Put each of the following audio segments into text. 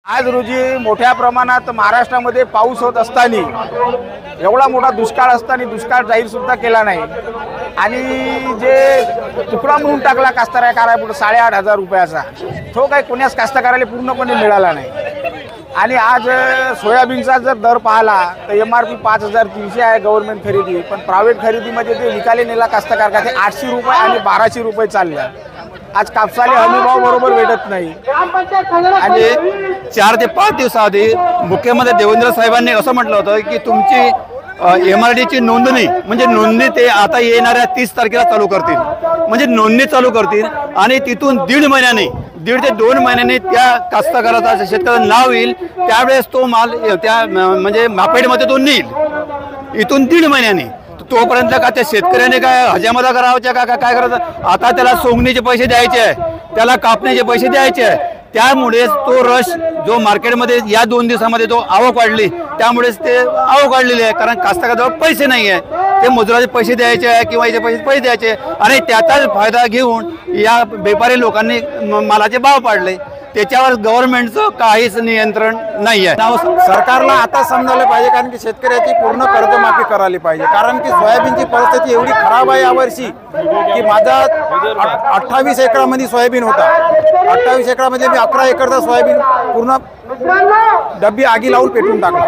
आज रोजी मोठ्या प्रमाणात महाराष्ट्रामध्ये पाऊस होत असताना एवढा मोठा दुष्काळ असताना दुष्काळ जाहीर सुद्धा केला नाही आणि जे तुकडा म्हणून टाकला कास्तकारापुढे 8,500 रुपयाचा तो काही कोण्याच कास्तकाराला पूर्णपणे मिळाला नाही। आणि आज सोयाबीनचा जर दर पाहिला तर MRP 5,300 आहे गव्हर्नमेंट खरेदी, पण प्रायव्हेट खरेदीमध्ये ते विकायला नेला कास्तकार का ते 800 रुपये आणि 1200 रुपये चालले। आज कापसाले हमीभाव बरोबर भेटत नाही। आणि 4 ते 5 दिवसाआधी मुख्यमंत्री देवेंद्र साहेबांनी असं म्हटलं होतं की तुमची MRDची नोंदणी म्हणजे नोंदणी ते आता येणाऱ्या 30 तारखेला चालू करतील, म्हणजे नोंदणी चालू करतील आणि तिथून 1.5 ते 2 महिन्यांनी त्या कास्तकाराचा शेतकऱ्याचं नाव येईल, त्यावेळेस तो माल त्या म्हणजे मार्केटमध्ये तो नेईल इथून 1.5 महिन्यांनी। तोपर्यंत का त्या शेतकऱ्याने काय हजामदा करावच्या का काय करायचं, आता त्याला सोंगणीचे पैसे द्यायचे आहे, त्याला कापणीचे पैसे द्यायचे आहे, त्यामुळे तो रश जो मार्केटमध्ये या 2 दिवसामध्ये तो आवक वाढली, त्यामुळेच ते आवक वाढलेली आहे। कारण कास्तकाराजवळ पैसे नाही आहे, ते मजुराचे पैसे द्यायचे आहे किंवा याचे पैसे द्यायचे आणि त्याचाच फायदा घेऊन या व्यापारी लोकांनी मालाचे भाव पाडले, त्याच्यावर गव्हर्नमेंटचं काहीच नियंत्रण नाही आहे। सरकारला आता समजायला पाहिजे, कारण की शेतकऱ्याची पूर्ण कर्जमाफी करायला पाहिजे, कारण की सोयाबीनची परिस्थिती एवढी खराब आहे यावर्षी की माझा 28 एकरामध्ये सोयाबीन होता। 28 एकरामध्ये मी 11 एकरचा सोयाबीन पूर्ण डब्बी आगी लावून पेटून टाकला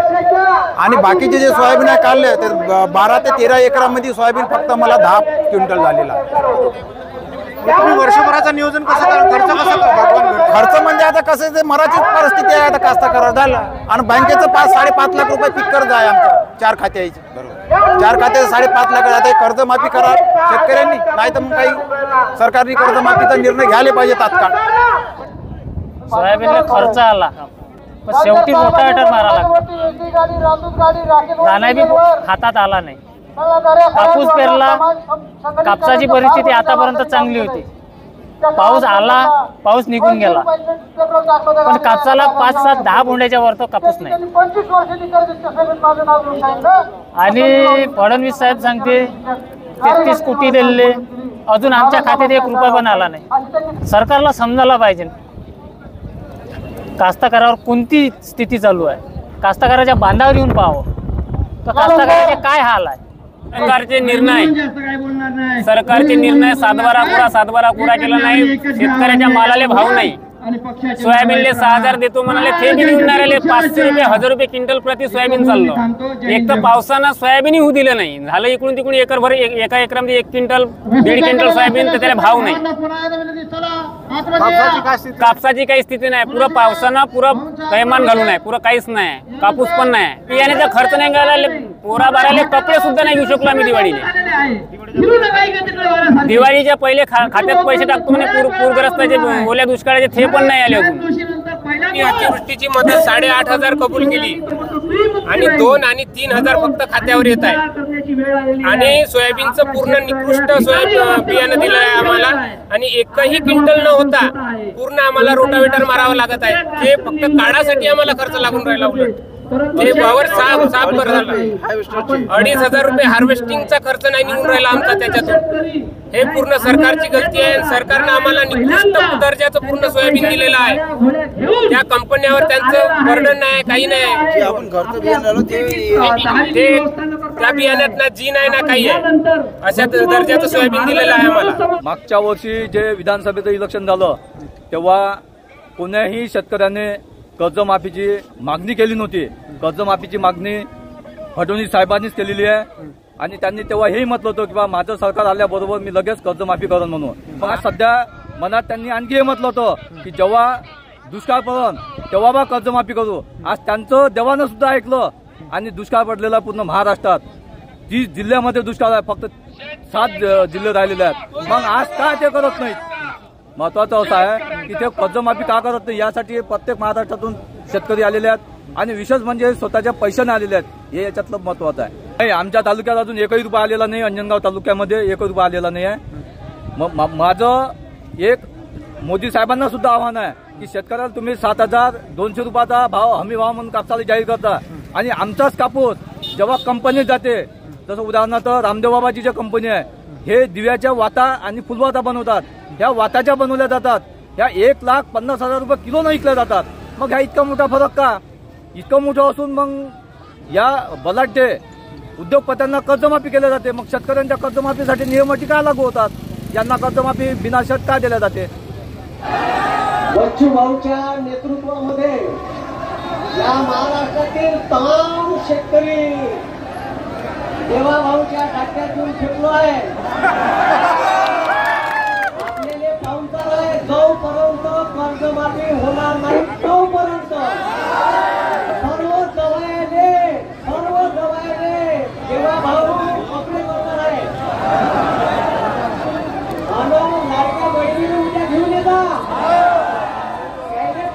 आणि बाकीचे जे सोयाबीन आहे काढले ते 12 ते 13 एकरामध्ये सोयाबीन फक्त मला 10 क्विंटल झालेला आहे। तुम्ही वर्षभराचं नियोजन कसं खर्च म्हणजे आता कसं ते मराठीच परिस्थिती आहे, आता कास्तकार झाला आणि बँकेचं 5-5.5 लाख रुपये पीक कर्ज आहे आमच्या 4 खात्याचे, 4 खात्याचे 5.5 लाख। आता कर्जमाफी करा शेतकऱ्यांनी, नाही तर मग काही सरकारने कर्जमाफीचा निर्णय घ्यायला पाहिजे तात्काळ। सोयाबीनला खर्च आला पण शेवटी रोटावेटर मारा लागला, दाना बी हातात आला नाही। कापूस पेरला, कापसाची परिस्थिती आतापर्यंत चांगली होती, पाऊस आला, पाऊस निघून गेला, पण कापसाला 5-7-10 बोंड्याच्या वर तो कापूस नाही। आणि फडणवीस साहेब सांगते 33 कोटी दिले, अजून आमच्या खात्यात 1 रुपया पण आला नाही। सरकारला समजायला पाहिजे कास्तकारावर कोणती स्थिती चालू आहे, कास्तकाराच्या बांधावर येऊन पाहावं तर कास्तकाराचे काय हाल आहे। सरकारचे निर्णय सातबारा पुरा केला नाही, शेतकऱ्याच्या मालाले भाव नाही। सोयाबीनले 6,000 देतो म्हणाले, ते बी देऊन नाही राहिले। 500 रुपये 1,000 रुपये क्विंटल प्रति सोयाबीन चाललं। एक तर पावसानं सोयाबीन होऊ दिलं नाही, झालं इकडून तिकडून एकरभर एका एकरामध्ये 1 क्विंटल 1.5 क्विंटल सोयाबीन, तर त्याला भाव नाही। कापसाची काही स्थिती नाही, पुरं पावसानं पुरं कैमान घालून आहे, पुरं काहीच नाही, कापूस पण नाही, बियाण्याचा खर्च नाही घालायला, पोरा बाराले कपडे सुद्धा नाही घेऊ शकलो आम्ही दिवाळीच्या पहिले खात्यात पैसे टाकतो म्हणे पूरग्रस्ताचे ओल्या दुष्काळाचे, ते पण नाही आले अजून। अतिवृष्टीची मदत 8,500 कबूल केली आणि 2 आणि 3,000 फक्त खात्यावर येत आहे। आणि सोयाबीनचं पूर्ण निकृष्ट सोयाबीन बियाणं दिलं आहे आम्हाला आणि एकही क्विंटल न होता पूर्ण आम्हाला रोटावेटर मारावं लागत आहे। ते फक्त काढासाठी आम्हाला खर्च लागून राहिला, उलट ते वावर साफ करायला 2,500 रुपये हार्वेस्टिंगचा खर्च नाही निघून राहिला आमचा त्याच्यातून। हे पूर्ण सरकारची गलती आहे। सरकारनं आम्हाला निकृष्ट दर्जाचं पूर्ण सोयाबीन दिलेलं आहे, त्या कंपन्यावर त्यांचं बर्डन नाही, काही नाही। ते त्या बियाण्यात ना जी नाही ना काही आहे, अशा दर्जाचं सोयाबीन दिलेलं आहे आम्हाला। मागच्या वर्षी जे विधानसभेचं इलेक्शन झालं तेव्हा कोण्याही शेतकऱ्याने कर्जमाफीची मागणी केली नव्हती। कर्जमाफीची मागणी फडणवीस साहेबांनीच केलेली आहे आणि त्यांनी तेव्हा हेही म्हटलं होतं की बा माझं सरकार आल्याबरोबर मी लगेच कर्जमाफी करेन म्हणून। पण सध्या मनात त्यांनी आणखी हे म्हटलं होतं की जेव्हा दुष्काळ पडेल तेव्हा बा कर्जमाफी करू। आज त्यांचं देवानं सुद्धा ऐकलं आणि दुष्काळ पडलेला पूर्ण महाराष्ट्रात 30 जिल्ह्यामध्ये दुष्काळ आहे, फक्त 7 जिल्हे राहिलेले आहेत। मग आज का ते करत नाहीत? महत्वाचं असं आहे की ते कर्जमाफी का करत नाही, यासाठी प्रत्येक महाराष्ट्रातून शेतकरी आलेले आहेत आणि विशेष म्हणजे स्वतःच्या पैशाने आलेले आहेत, हे याच्यातलं महत्वाचं आहे। आमच्या तालुक्यात अजून 1ही रुपया आलेला नाही, अंजनगाव तालुक्यामध्ये 1 रुपया आलेला नाही आहे। माझं एक मोदी साहेबांना सुद्धा आव्हान आहे की शेतकऱ्याला तुम्ही 7,200 रुपयाचा भाव हमी भाव म्हणून कापसाला जाहीर करता आणि आमचाच कापूस जेव्हा कंपनीत जाते, जसं उदाहरणार्थ रामदेव बाबाची जी कंपनी आहे, हे दिव्याच्या वाता आणि फुलवाता बनवतात, ह्या वाताच्या बनवल्या जातात, ह्या 1,50,000 रुपये किलो न विकल्या जातात। मग ह्या इतका मोठा फरक का? इतकं मोठं असून मग या बलाढ्य उद्योगपत्यांना कर्जमाफी केली जाते, मग शेतकऱ्यांच्या कर्जमाफीसाठी नियम अटी का लागू होतात? यांना कर्जमाफी बिना शर्त का दिल्या जाते? बच्चू भाऊच्या नेतृत्वामध्ये या महाराष्ट्रातील तमाम शेतकरी देवा भाऊच्या टाक्यातून फेकलो आहे. आपल्याला पाहुणचार आहे, जोपर्यंत कर्जमाफी होणार नाही तोपर्यंत सर्व दवायाने देवा भाऊ आपले करणार आहे. आणि लाडक्या बहिणीने उद्या घेऊन येता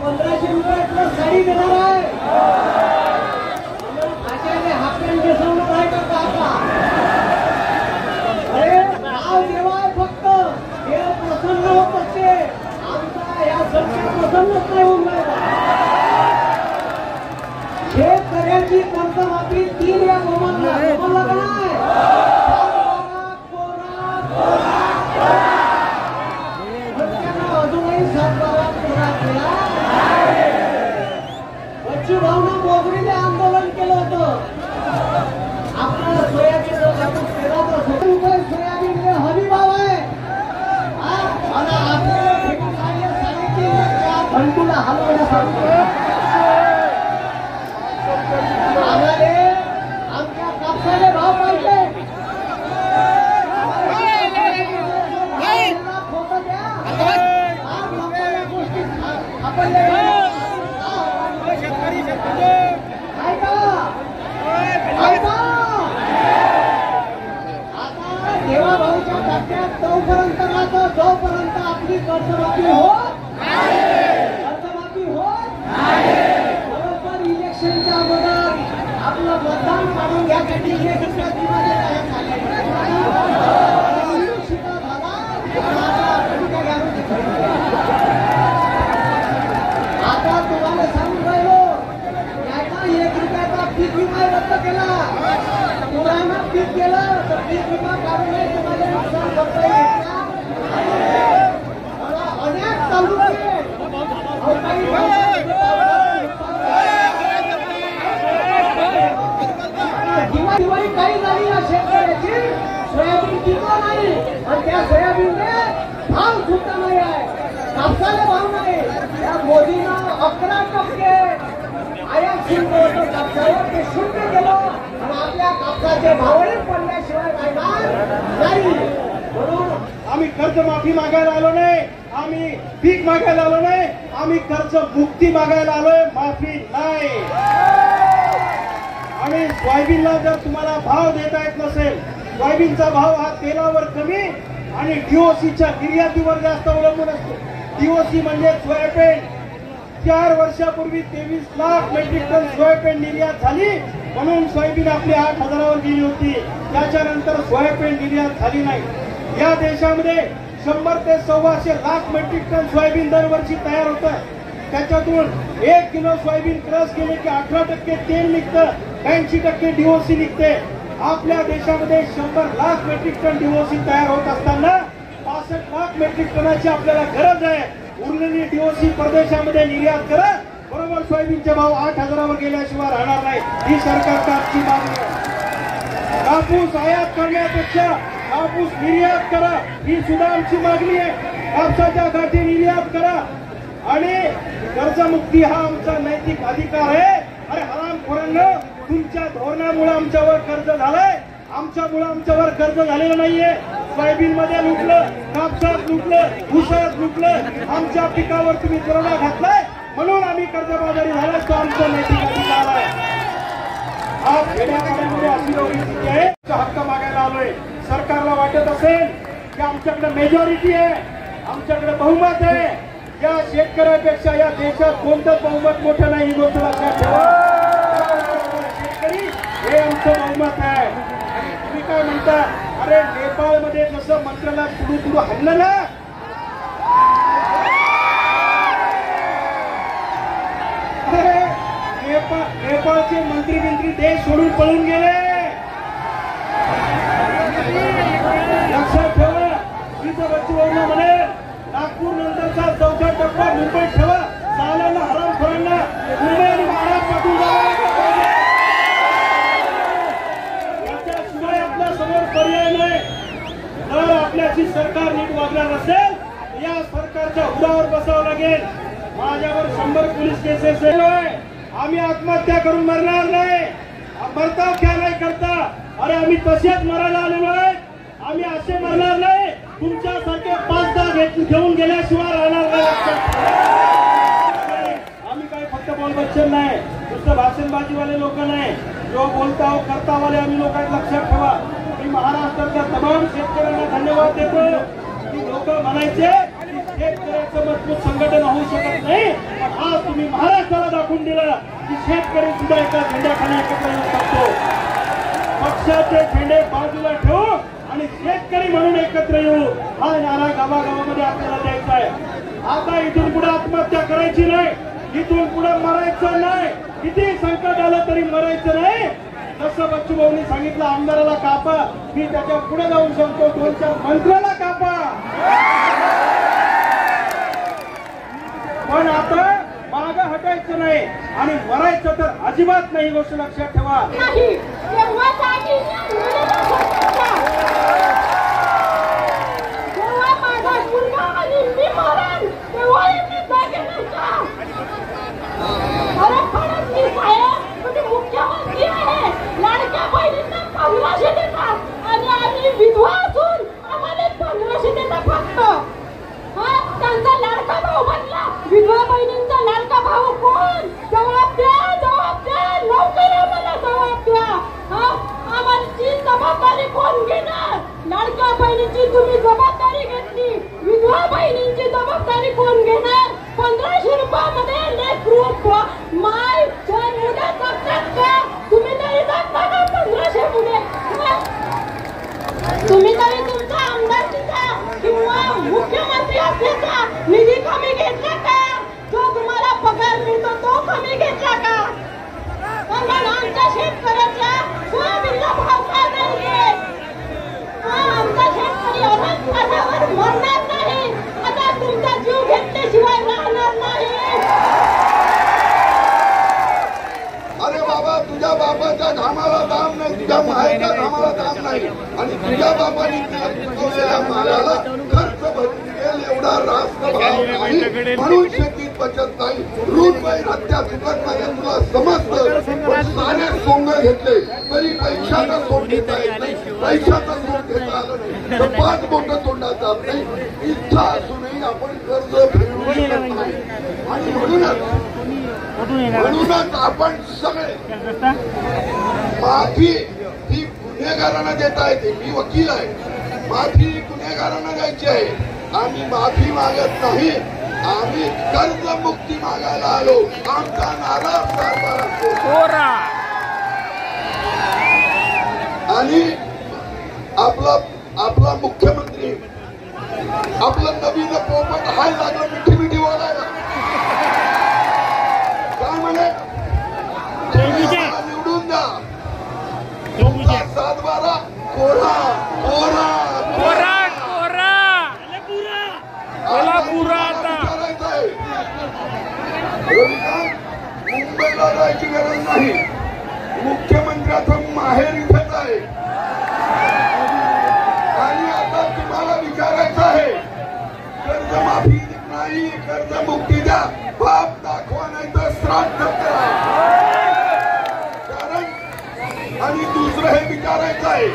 1500 रुपयातलं साडी देणार आहे. खात्याने हाकून बेसवणं आहे का काका? अरे नाव देवाय फक्त देव प्रसन्न होत असते. आमचा या संख्या प्रसन्नच नाही होऊन राहिला. शेतकऱ्याची कर्जमाफी 3 या मोबाईलला का नाही? अजूनही 7-12 कोरा केला. बच्चू भाऊनं मोगरीने आंदोलन केलं होतं. आपल्याला सोयाबीन रुपये सोयाबीन हमी भाव आहे. आणि आपल्याला सांगितली त्या बंडूला हलवण्यासाठी आम्हाला आमच्या कापसाले भाव पाहिजे. फोटो द्या. आपण देवा भाऊच्या टप्प्यात तोपर्यंत राहतो जोपर्यंत आपली कर्जमाफी होत बरोबर इलेक्शनच्या अगोदर आपलं मतदान काढून घ्यासाठी आता तुम्हाला सांगून राहिलो, याचा 1 रुपयाचा पीक विमा रद्द केला. पुराणा पीक केलं तर पीक विमा काढून तुम्हाला नुकसान भरपाई घेतला. अनेक तालुके दिवाळी काही झाली या शेतकऱ्याची. सोयाबीन पिकलं नाही आणि त्या सोयाबीनने भाव सुद्धा नाही आहे. कापसाला भाव नाही. त्या मोदीनं 11% आयात शुल्क होतं कापसावर, ते शून्य केलं आणि आपल्या कापसाचे भावही पडल्याशिवाय राहणार नाही. म्हणून आम्ही कर्जमाफी मागायला आलो नाही, आम्ही पीक मागायला आलो नाही, आम्ही कर्ज मुक्ती मागायला आलोय, माफी नाही. आणि सोयाबीनला जर तुम्हाला भाव देता येत नसेल, सोयाबीनचा भाव हा तेलावर कमी आणि डीओसीच्या निर्यातीवर जास्त अवलंबून असतो. डीओसी म्हणजे सोयाबीन. 4 वर्षापूर्वी 23 लाख मेट्रिक टन सोयाबीन निर्यात झाली, म्हणून सोयाबीन आपली 8,000वर गेली होती. त्याच्यानंतर सोयाबीन निर्यात झाली नाही. या देशामध्ये 100 ते 125 लाख मेट्रिक टन सोयाबीन दरवर्षी तयार होतं. त्याच्यातून 1 किलो सोयाबीन क्रश केले की 18% तेल निघतं, 80% डीओसी निघते. आपल्या देशामध्ये 100 लाख मेट्रिक टन डीओसी तयार होत असताना 65 लाख मेट्रिक टनाची आपल्याला गरज आहे. उरलेली डीओसी परदेशामध्ये निर्यात करा, बरोबर सोयाबीनचे भाव 8,000वर गेल्याशिवाय राहणार नाही. ही सरकारची आजची मागणी आहे. कापूस आयात करण्यापेक्षा कापूस निर्यात करा, ही सुद्धा आमची मागणी आहे. कापसाच्या गाठी निर्यात करा आणि कर्जमुक्ती हा आमचा नैतिक अधिकार आहे. अरे हरामखोरांनो, तुमच्या धोरणामुळे आमच्यावर कर्ज झालंय, आमच्यामुळे आमच्यावर कर्ज झालेलं नाहीये. सोयाबीन मध्ये लुटलं, कापसात लुटलं, ऊसात लुटलं, आमच्या पिकावर तुम्ही दरोडा घातलाय, म्हणून आम्ही कर्जबाजारी झालो. तो आमचा नैतिक अधिकार आहे. आज खेड्यापाड्यामध्ये अशी परिस्थिती आहे, हक्क मागायला आलोय. सरकारला वाटत असेल की आमच्याकडे मेजॉरिटी आहे, आमच्याकडे बहुमत आहे. या शेतकऱ्यापेक्षा या देशात कोणतंच बहुमत मोठं नाही, ही गोष्ट लक्षात ठेवा. शेतकरी हे आमचं बहुमत आहे. तुम्ही काय म्हणता, अरे नेपाळमध्ये जसं मंत्र्याला तुडू हल्लं ना, नेपाळचे मंत्री देश सोडून पळून गेले. लक्षात ठेवा. तिथं बच्चूभाऊंना म्हणे नागपूर नंतरचा 4था टप्पा मुंबईत ठेवा, सालाला हरामखोरांना लागणार नसेल या सरकारच्या उरावर बसावं लागेल. माझ्यावर 100 पोलीस केसेस आहे. आम्ही आत्महत्या करून मरणार नाही. मरता क्या नाही करता. अरे आम्ही तसेच मरायला आलेलो आहे. आम्ही असे मरणार नाही. तुमच्यासारखे 5-10 घेऊन गेल्याशिवाय राहणार नाही. आम्ही काही फक्त बोलबच्चन नाही, नुसतं भाषणबाजीवाले लोक नाही. जो बोलता हो करतावाले आम्ही लोक आहेत. लक्षात ठेवा. मी महाराष्ट्रातल्या तमाम शेतकऱ्यांना धन्यवाद देतो की लोक म्हणायचे की शेतकऱ्याचं मजबूत संघटन होऊ शकत नाही, पण आज तुम्ही महाराष्ट्राला दाखवून दिलं की शेतकरी सुद्धा एका झेंड्याखाली एकत्र येऊ शकतो. पक्षाचे झेंडे बाजूला ठेवू आणि शेतकरी म्हणून एकत्र येऊ हा नारा गावागावामध्ये आपल्याला द्यायचा आहे. आता इथून पुढे आत्महत्या करायची नाही. इथून पुढे मरायचं नाही. किती संकट आलं तरी मरायचं नाही. जसं बच्चूभाऊंनी सांगितलं आमदाराला कापा, मी त्याच्या पुढे जाऊन सांगतो 2-4 मंत्र्याला कापा. पण आता माग हटायचं नाही आणि मरायचं तर अजिबात नाही. गोष्ट लक्षात ठेवा. मुख्यमंत्री आहे. लाडक्या बहिणींना 1500 देतात आणि आम्ही विधवा असून आम्हाला 1500 देतात फक्त. त्यांचा लाडका भाऊ बनला. विधवा बहिणींचा लाडका भाऊ कोण? जबाब द्या, जबाब द्या, लवकर आम्हाला जबाब द्या. आम्हाची जबाबदारी कोण घेणार? लाडक्या बहिणीची तुम्ही जबाबदारी घेतली, विधवा बहिणींची जबाबदारी कोण घेणार? 1500 रुपयामध्ये लेकरू माय जर मुलं जगतात का? तुम्ही तरी जगता का 1500 मुले? तुम्ही तरी तुमचा आमदारकीचा किंवा मुख्यमंत्री असल्याचा निधी कमी घेतला का? जो तुम्हाला पगार मिळतो तो कमी घेतला का? आमच्या शेतकऱ्याच्या सोयाबीनला भाव का नाहीये? आमचा शेतकरी अनाथावर मरणार नाही. आता तुमचा जीव घेतल्याशिवाय राहणार नाही. अरे बाबा, तुझ्या बापाच्या घामाला दाम नाही, तुझ्या मायेच्या घामाला दाम नाही आणि तुझ्या बापाने पिकवलेल्या मालाला खर्च भरून गेल एवढा रास्त भाव नाही, म्हणून शेतीत बचत नाही. ऋणबाई हत्या चुकत नाही तुला समजतं. पण सारे सोंग घेतले तरी पैशाचा सोंग घेता येत नाही. पैशाचा सोंग घेता आलं नाही तर 5 बोटं तोंडात जात नाही. इच्छा असूनही आपण कर्ज फेडू शकत नाही. आणि म्हणूनच आपण सगळे माफी ही गुन्हेगारांना देता येते. मी वकील आहे. माफी गुन्हेगारांना द्यायची आहे. आम्ही माफी मागत नाही. आम्ही कर्जमुक्ती मागायला आलो. आमचा नारा सरकार आणि आपला मुख्यमंत्री आपलं नवीन पोपट हाय लागलं मिठी मिठी बोलायला. काय म्हणे? निवडून द्या. 7-12 कोरा कोरा कोरा कोरा मुंबईला जायची गरज नाही. मुख्यमंत्र्याचं माहेर इथेच आहे. आणि आता तुम्हाला विचारायचं आहे कर्जमाफी नाही, कर्जमुक्ती द्या. बाप दाखवा नाही तर श्राद्ध करा. कारण आणि दुसरं हे विचारायचं आहे.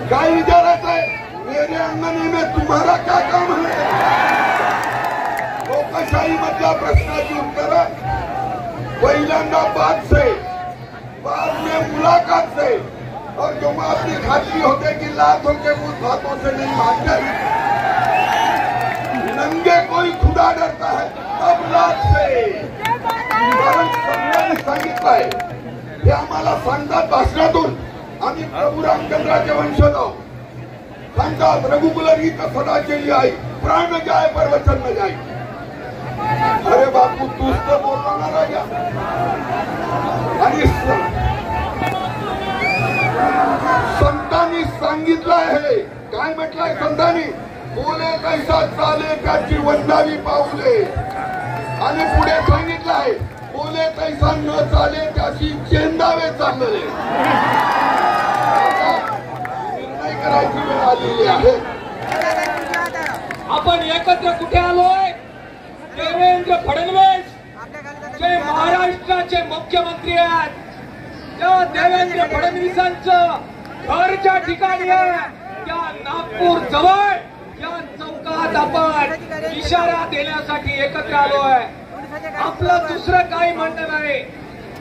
काय विचारायचं आहे? मेरे अंगणे में तुम्हारा क्या काम है? लोकशाही मधल्या प्रश्नाची उत्तर पहिल्यांदा बात से, बाद में मुलाकात से, और जो आपकी खातरी होते कि लातों के मुंह हाथों से नहीं मांगते. नंगे कोई खुदा डरता है तब लात से. कारण संतांनी सांगितलंय हे आम्हाला सांगतात भाषणातून. आम्ही प्रभू रामचंद्राचे वंशज आहोत. सांगतात रघुकुल गीत सदा केली आहे, प्राण जाय पर वचन न जाय. अरे बापू तूच तर बोलला ना राजा. आणि संतांनी सांगितलं आहे. काय म्हटलंय संतांनी? बोले कैसा चाले त्याची वंदावी पाऊले. आणि पुढे सांगितलं आहे बोले कैसा न चाले त्याची चेंदावे चांगले. निर्णय करायची वेळ आलेली आहे. आपण एकत्र कुठे आलोय? देवेंद्र फडणवीस जे महाराष्ट्राचे मुख्यमंत्री आहेत, त्या देवेंद्र फडणवीसांचं घर ज्या ठिकाणी आहे त्या नागपूर जवळ या चौकात आपण इशारा देण्यासाठी एकत्र आलोय. आपलं दुसरं काही म्हणणं नाही.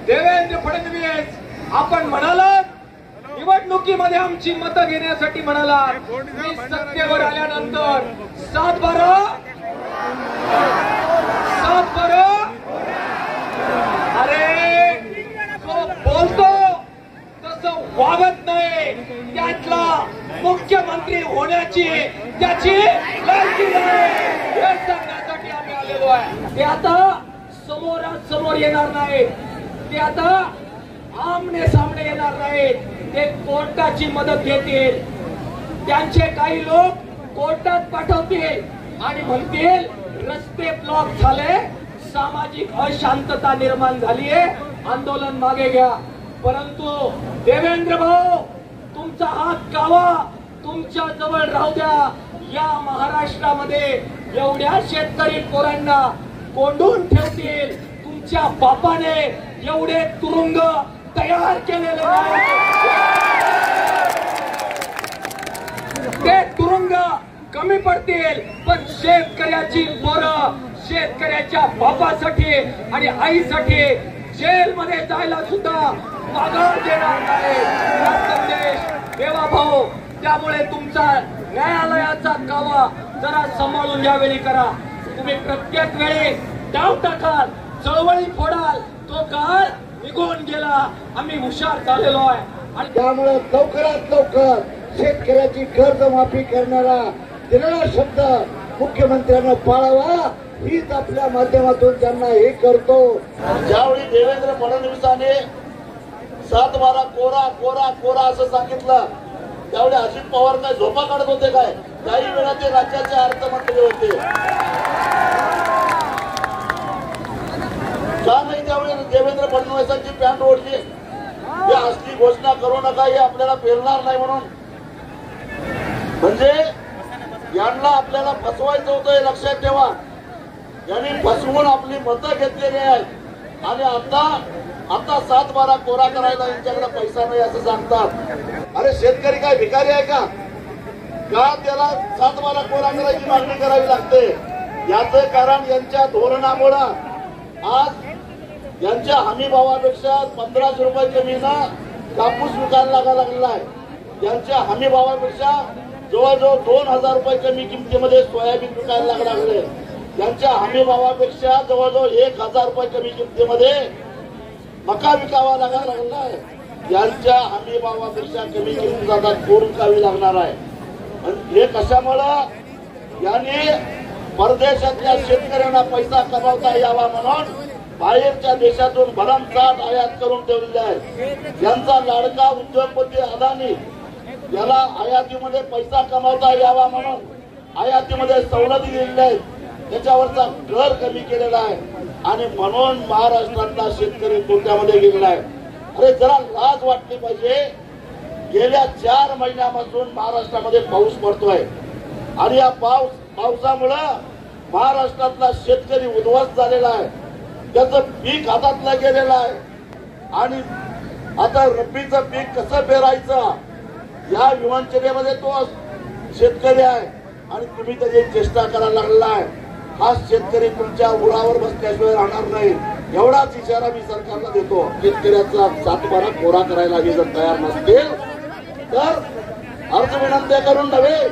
देवेंद्र फडणवीस, आपण म्हणालात निवडणुकीमध्ये आमची मतं घेण्यासाठी म्हणालात, मी सत्तेवर आल्यानंतर 7-12 अरे तो बोलतो तसं वागत नाही. त्यातला मुख्यमंत्री होण्याची त्याची लायकी नाही हे सांगण्यासाठी आम्ही आलेलो आहे. ते आता समोरासमोर येणार नाहीत, ते आता आमने सामने येणार नाहीत, ते कोर्टाची मदत घेतील. त्यांचे काही लोक कोर्टात पाठवतील आणि म्हणतील रस्ते ब्लॉक झाले, सामाजिक अशांतता निर्माण झालीये, आंदोलन मागे घ्या. परंतु देवेंद्र भाऊ, तुमचा हात कावा तुमच्या जवळ राहू द्या. या महाराष्ट्रामध्ये एवढ्या शेतकरी पोरांना कोंडून ठेवतील, तुमच्या बापाने एवढे तुरुंग तयार केलेले ते तुरुंग कमी पडतील, पण शेतकऱ्याची पोरं शेतकऱ्याच्या बापासाठी आणि आईसाठी जेलमध्ये जायला सुद्धा माघार देणार नाही हा संदेश देवा भाऊ. त्यामुळे तुमचा न्यायालयाचा कावा जरा सांभाळून यावेळी करा. तुम्ही प्रत्येक वेळी डाव टाकाल, चळवळी फोडाल, तो काळ निघून गेला. आम्ही हुशार झालेलो आहे आणि त्यामुळे लवकरात लवकर शेतकऱ्याची कर्जमाफी करणारा दिलेला शब्द मुख्यमंत्र्यांना पाळावा, हीच आपल्या माध्यमातून त्यांना हे करतो. ज्यावेळी देवेंद्र फडणवीसांनी 7-12 कोरा कोरा कोरा असं सांगितलं, त्यावेळी अजित पवार काय झोपा काढत होते काय? काही वेळा ते राज्याचे अर्थमंत्री होते. का नाही त्यावेळी देवेंद्र फडणवीसांची पॅन्ट ओढली? ही असली घोषणा करू नका, हे आपल्याला पेरणार नाही म्हणून. म्हणजे यांना आपल्याला फसवायचं होतं हे लक्षात ठेवा. यांनी फसवून आपली मतं घेतलेली आहेत आणि आता 7-12 कोरा करायला यांच्याकडे पैसा नाही असं सांगतात. अरे शेतकरी काय भिकारी आहे का? त्याला 7-12 कोरा करायची मागणी करावी लागते? याचं कारण यांच्या धोरणामुळं आज यांच्या हमी भावापेक्षा 1500 रुपये कमीनं कापूस विकायला लागायला लागलेला आहे. यांच्या हमी भावापेक्षा जवळजवळ 2000 रुपये कमी किमतीमध्ये सोयाबीन विकायला लागले. यांच्या हमी भावापेक्षा जवळजवळ 1000 रुपये कमी किमतीमध्ये मका विकावा लागायला लागला आहे. यांच्या हमी भावापेक्षा कमी किमतीत आता तूर विकावी लागणार आहे. हे कशामुळं? यांनी परदेशातल्या शेतकऱ्यांना पैसा कमावता यावा म्हणून बाहेरच्या देशातून भरमसाठ आयात करून ठेवलेले आहे. यांचा लाडका उद्योगपती अदानी याला आयातीमध्ये पैसा कमावता यावा म्हणून आयातीमध्ये सवलती दिलेल्या आहेत, त्याच्यावरचा कर कमी केलेला आहे आणि म्हणून महाराष्ट्रातला शेतकरी तोट्यामध्ये गेलेला आहे. अरे जरा लाज वाटली पाहिजे. गेल्या 4 महिन्यापासून महाराष्ट्रामध्ये पाऊस पडतोय आणि या पावसामुळं महाराष्ट्रातला शेतकरी उद्ध्वस्त झालेला आहे. त्याचं पीक हातातलं गेलेलं आहे आणि आता रब्बीचं पीक कसं पेरायचं या विवंचनेमध्ये तो शेतकरी आहे आणि तुम्ही त्याची चेष्टा करायला लागलेला आहे. हा शेतकरी तुमच्या उरावर बसल्याशिवाय राहणार नाही, एवढाच इशारा मी सरकारला देतो. शेतकऱ्याचा 7-12 कोरा करायला जर तयार नसतील तर अर्ज विनंती करून नव्हे,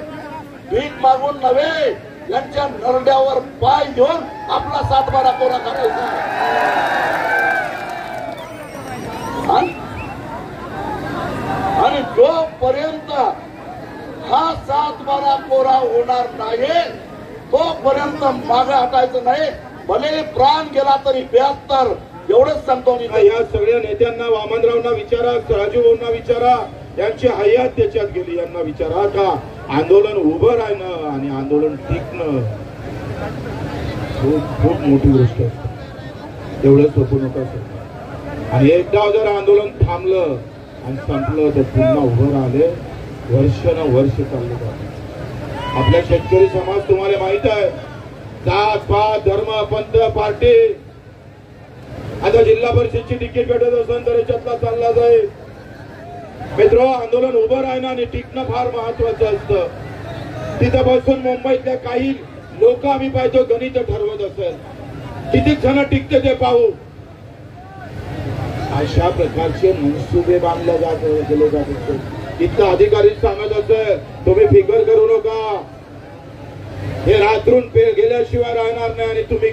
भीक मागून नव्हे, यांच्या नरड्यावर पाय घेऊन आपला 7-12 कोरा करायचा. आणि जोपर्यंत हा 7-12 कोरा होणार नाही तोपर्यंत मागे हटायचं नाही. भले प्राण गेला तरी 72 एवढंच सांगतो मी. या सगळ्या नेत्यांना, वामनरावना विचारा, राजूभाऊंना विचारा, यांची हयात त्याच्यात गेली, यांना विचारा का आंदोलन उभं राहणं आणि आंदोलन टिकणं खूप मोठी गोष्ट असते. एवढं सोपं नका सर. आणि एकदा जर आंदोलन थांबलं आणि संपलं तर पुन्हा उभं राहिले वर्ष चालले जातात. आपला शेतकरी समाज तुम्हाला माहित आहे, जात पात धर्म पंथ पार्टी, आता जिल्हा परिषदची तिकीट भेटत असेल तर याच्यातला चालला जाईल. मित्र, आंदोलन उभं राहणं आणि टिकणं फार महत्वाचं असतं. तिथं बसून मुंबईतल्या काही लोक आम्ही पाहतो गणित ठरवत असेल, किती जण टिकते ते पाहू. अशा प्रकारचे मनसुबे बांधले गेले जात असते. इथं अधिकारी सांगत असेल तुम्ही फिकर करू नका, हे रात्रून गेल्याशिवाय राहणार नाही, आणि तुम्ही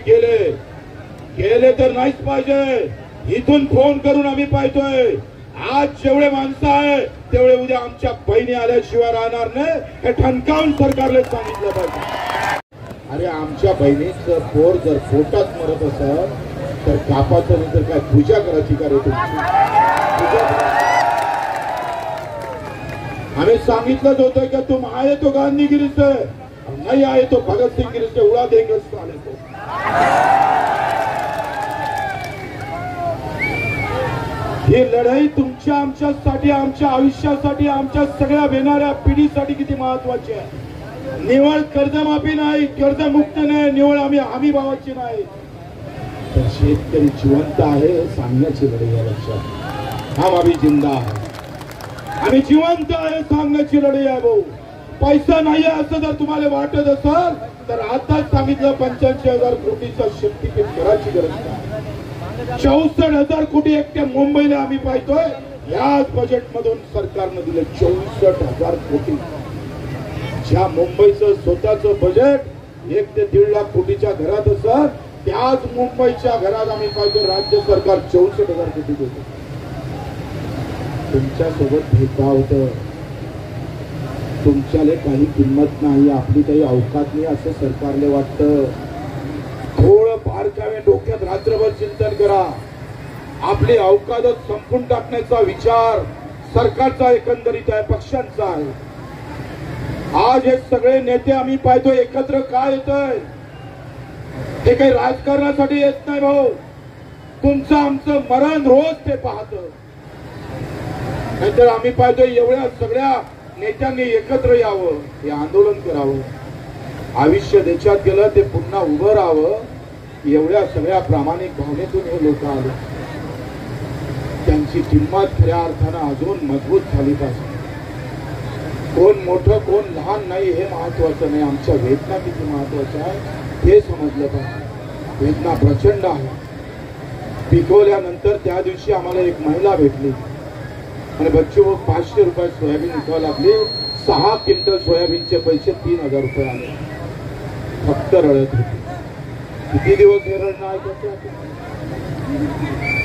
गेले तर नाहीच पाहिजे. इथून फोन करून आम्ही पाहतोय, आज जेवढे माणसं आहे तेवढे उद्या आमच्या बहिणी आल्याशिवाय राहणार नाही, हे ठणकावून सरकारला सांगितलं पाहिजे. अरे आमच्या बहिणीचं पोर जर पोटात मरत असेल तर कापाचं नाही तर काय पूजा करायची का रे तुमची? आम्ही सांगितलंच होतं की तुम आहे तो गांधीगिरी से, नहीं आए तो भगत सिंह गिरी से उड़ा देंगे साले को. ही लढाई तुमच्या आमच्यासाठी, आमच्या आयुष्यासाठी, आमच्या सगळ्या येणाऱ्या पिढीसाठी किती महत्वाची आहे. निवळ कर्जमाफी नाही, कर्जमुक्त नाही, निवळ आम्ही हमी भावाची नाही. तर शेतकरी जिवंत आहे हे सांगण्याची लढाई आहे. लक्षात, हम अभी जिंदा आहे, आम्ही जिवंत आहे सांगण्याची लढाई आहे भाऊ. पैसा नाही असं जर तुम्हाला वाटत असेल तर आताच सांगितलं 85,000 कोटीचा शक्तीपीठ करायची गरज नाही. 64,000 कोटी एकट्या मुंबईला आम्ही पाहतोय. याच बजेटमधून सरकारनं दिलं 64,000 कोटी. ज्या मुंबईचं स्वतःचं बजेट 1 ते 1.5 लाख कोटीच्या घरात असेल, त्याच मुंबईच्या घरात आम्ही पाहतो राज्य सरकार 64,000 कोटी देतं. तुमच्यासोबत भेदभाव होतं, तुमच्याला काही किंमत नाही, आपली काही अवकात नाही असं सरकारले वाटतं. थोडं बारकावे डोक्यात रात्रभर चिंतन करा. आपली अवकातच संपून टाकण्याचा विचार सरकारचा एकंदरीत आहे, पक्षांचा आहे. आज हे सगळे नेते आम्ही पाहतो एकत्र काय येतंय, हे काही राजकारणासाठी येत नाही भाऊ. तुमचं आमचं मरण रोज ते पाहत. नाहीतर आम्ही पाहतो एवढ्या सगळ्या नेत्यांनी एकत्र यावं, हे आंदोलन करावं, आयुष्य देशात गेलं ते पुन्हा उभं राहावं. एवढ्या सगळ्या प्रामाणिक भावनेतून हे लोक आले. त्यांची किंमत खऱ्या अर्थानं अजून मजबूत झाली पाहिजे. कोण मोठं कोण लहान नाही हे महत्वाचं नाही, आमच्या वेदना किती महत्वाच्या आहे हे समजलं पाहिजे. वेदना प्रचंड आहे. पिकवल्यानंतर त्या दिवशी आम्हाला एक महिला भेटली आणि बच्चू 500 रुपये सोयाबीन विकावं लागली. 6 क्विंटल सोयाबीनचे पैसे 3,000 रुपये आले. फक्त रडत होती. किती दिवस हे रडणं ऐकायचं,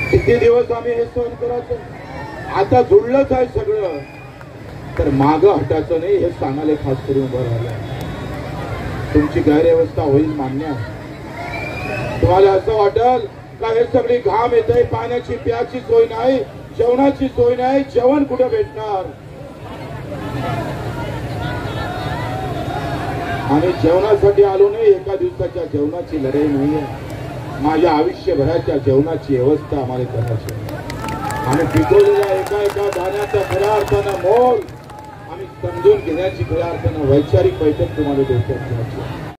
किती दिवस आम्ही हे सहन करायचं. आता जुळलंच आहे सगळं, तर मागं हटायचं नाही हे सांगायला खास करून उभं राहिलं. तुमची गैरव्यवस्था होईल मान्य आहे. तुम्हाला असं वाटेल का हे सगळी घाम येत आहे, पाण्याची प्याची सोय नाही, जेवणाची सोय नाही, जेवण कुठे भेटणार. आम्ही जेवणासाठी आलो नाही, एका दिवसाच्या जेवणाची लढाई नाहीये. माझ्या आयुष्यभराच्या जेवणाची व्यवस्था आम्हाला करायची. आम्ही पिकवलेल्या एका धान्याचा खऱ्या अर्थानं मोल आम्ही समजून घेण्याची खऱ्या अर्थानं वैचारिक बैठक तुम्हाला डोक्यात घ्यायची.